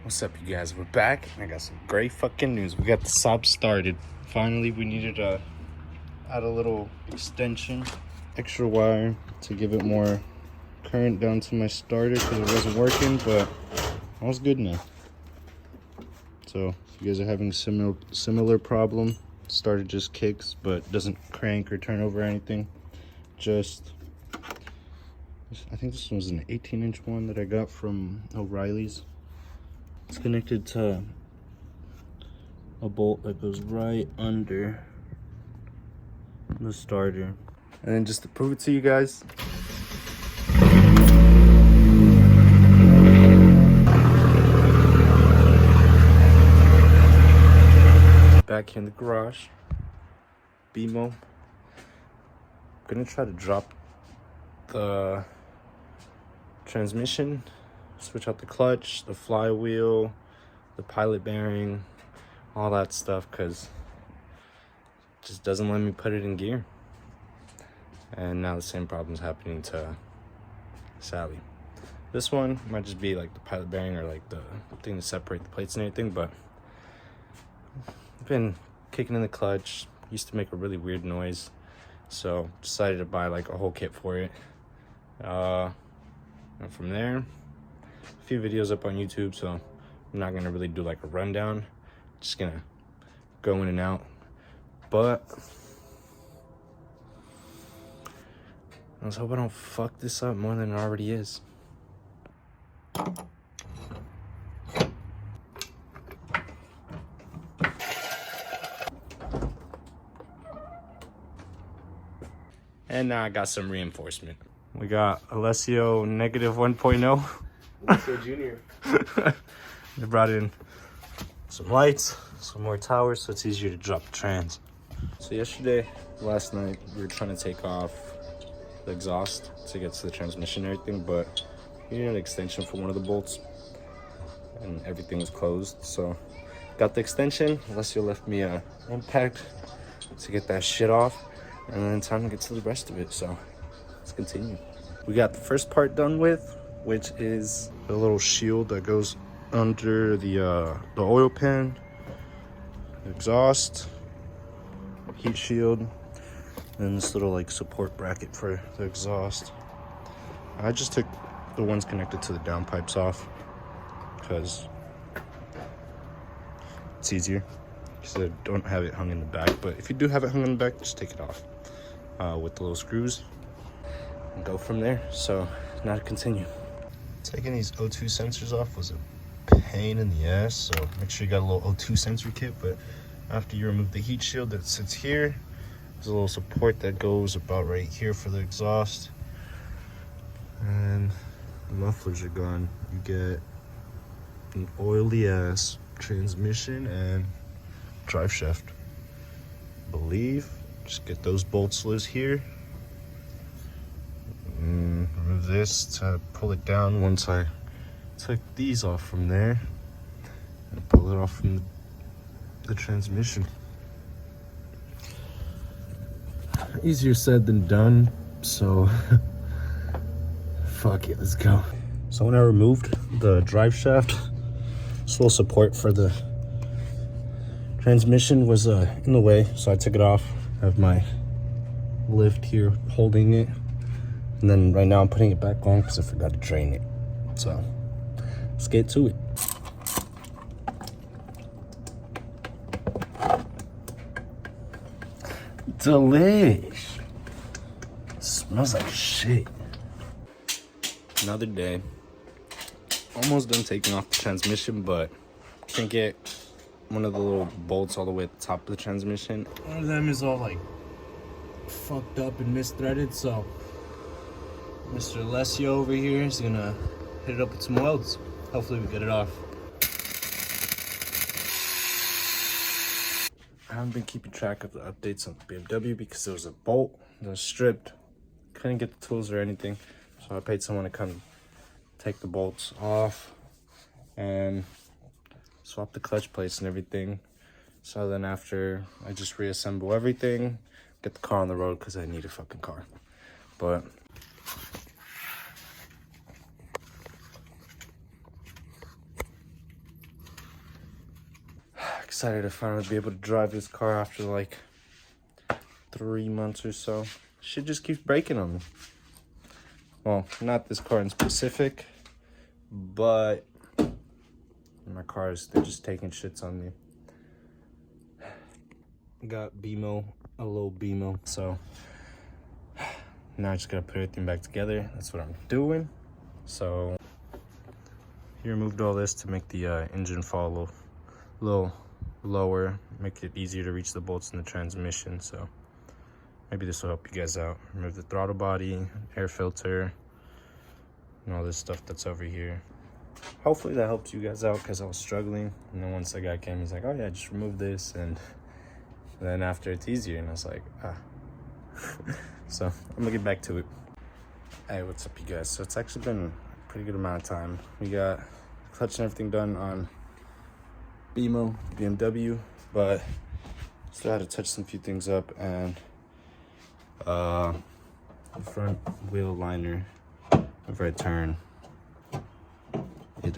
What's up, you guys? We're back, and I got some great fucking news. We got the Saab started. Finally, we needed to add a little extension, extra wire to give it more current down to my starter because it wasn't working, but all was good now. So, if you guys are having a similar problem, starter just kicks but doesn't crank or turn over or anything, I think this was an 18-inch one that I got from O'Reilly's. It's connected to a bolt that goes right under the starter. And then just to prove it to you guys, back here in the garage, BMO. I'm gonna try to drop the transmission, switch out the clutch, the flywheel, the pilot bearing, all that stuff, because it just doesn't let me put it in gear. And now the same problem's happening to Sally. This one might just be like the pilot bearing or like the thing to separate the plates and everything, but I've been kicking in the clutch. Used to make a really weird noise, so decided to buy like a whole kit for it. And from there, a few videos up on YouTube, so I'm not gonna really do like a rundown, just gonna go in and out. But let's hope I don't fuck this up more than it already is. And now I got some reinforcement. We got Alessio negative 1.0. Alessio Junior. They brought in some lights, some more towers, so it's easier to drop the trans. So last night, we were trying to take off the exhaust to get to the transmission and everything, but we needed an extension for one of the bolts, and everything was closed. So got the extension. Alessio left me a impact to get that shit off, and then time to get to the rest of it. So let's continue. We got the first part done with, which is the little shield that goes under the oil pan, the exhaust, heat shield, and this little like support bracket for the exhaust. I just took the ones connected to the downpipes off because it's easier, because I don't have it hung in the back. But if you do have it hung in the back, just take it off with the little screws and go from there. So now to continue. Taking these O2 sensors off was a pain in the ass, so make sure you got a little O2 sensor kit. But after you remove the heat shield that sits here, there's a little support that goes about right here for the exhaust, and the mufflers are gone. You get an oily ass transmission and drive shaft, I believe. Just get those bolts loose here. Remove this to pull it down. Once I took these off from there, and pull it off from the transmission. Easier said than done, so fuck it, let's go. So when I removed the drive shaft, this little support for the transmission was in the way, so I took it off. I have my lift here holding it, and then right now I'm putting it back on because I forgot to drain it. So let's get to it. Delish. Smells like shit. Another day. Almost done taking off the transmission, but can't get one of the little bolts all the way at the top of the transmission. One of them is all like fucked up and misthreaded, so Mr. Alessio over here is gonna hit it up with some welds. Hopefully we get it off. I haven't been keeping track of the updates on the BMW because there was a bolt that was stripped. Couldn't get the tools or anything, so I paid someone to come take the bolts off and swap the clutch plates and everything. So then after, I just reassemble everything, get the car on the road because I need a fucking car. But excited to finally be able to drive this car after like 3 months or so. Shit just keeps breaking on me. Well, not this car in specific, but my cars, they're just taking shits on me. Got BMO, a little BMO, so now I just gotta put everything back together. That's what I'm doing. So he removed all this to make the engine fall a little lower, make it easier to reach the bolts in the transmission. So maybe this will help you guys out. Remove the throttle body, air filter, and all this stuff that's over here. Hopefully that helps you guys out, because I was struggling. And then once the guy came, he's like, oh yeah, just remove this, and then after it's easier. And I was like, ah. So I'm gonna get back to it. Hey, what's up, you guys? So it's actually been a pretty good amount of time. We got clutch and everything done on BMW, but still had to touch some few things up, and the front wheel liner, whenever I turn, it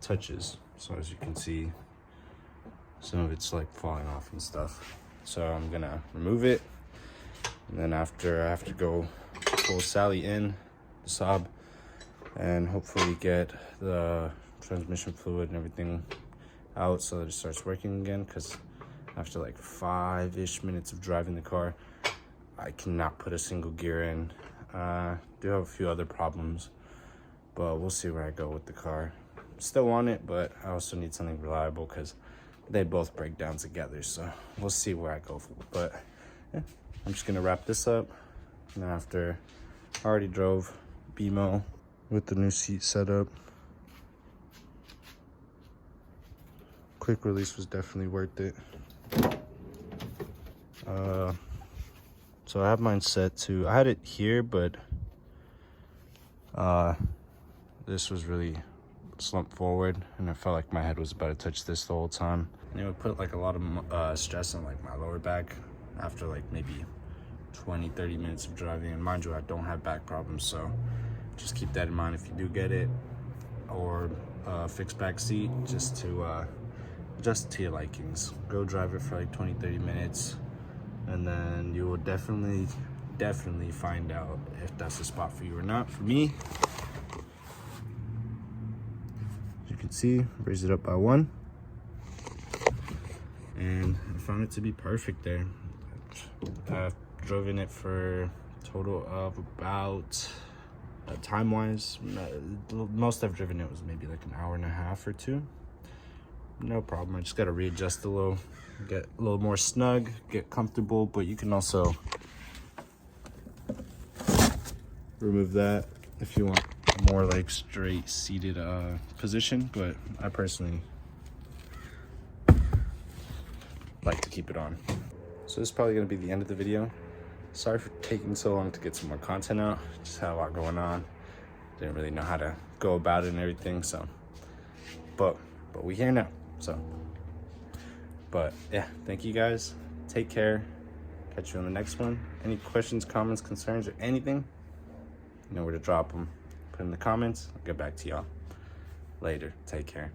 touches. So as you can see, some of it's like falling off and stuff. So I'm gonna remove it, and then after I have to go pull Sally in the Saab and hopefully get the transmission fluid and everything out so that it starts working again, because after like 5-ish minutes of driving the car, I cannot put a single gear in. Do have a few other problems, but we'll see where I go with the car. Still want it, but I also need something reliable, because they both break down together. So we'll see where I go for. But yeah, I'm just gonna wrap this up. And after I already drove BMO with the new seat setup. Quick release was definitely worth it. So I have mine set to, I had it here, but this was really slumped forward, and I felt like my head was about to touch this the whole time. And it would put like a lot of stress on like my lower back after like maybe 20-30 minutes of driving. And mind you, I don't have back problems, so just keep that in mind if you do get it, or fixed back seat, just to adjust to your likings. Go drive it for like 20-30 minutes, and then you will definitely find out if that's the spot for you or not. For me, as you can see, raise it up by 1, and I found it to be perfect there. I've driven it for a total of about, time-wise, most I've driven it was maybe like an hour and a half or 2. No problem. I just got to readjust a little, get a little more snug, get comfortable. But you can also remove that if you want a more like straight seated position, but I personally like to keep it on. So this is probably going to be the end of the video. Sorry for taking so long to get some more content out. Just had a lot going on, didn't really know how to go about it and everything. So but we here now. So, but yeah, thank you guys. Take care. Catch you on the next one. Any questions, comments, concerns, or anything, you know where to drop them. Put in the comments. I'll get back to y'all later. Take care.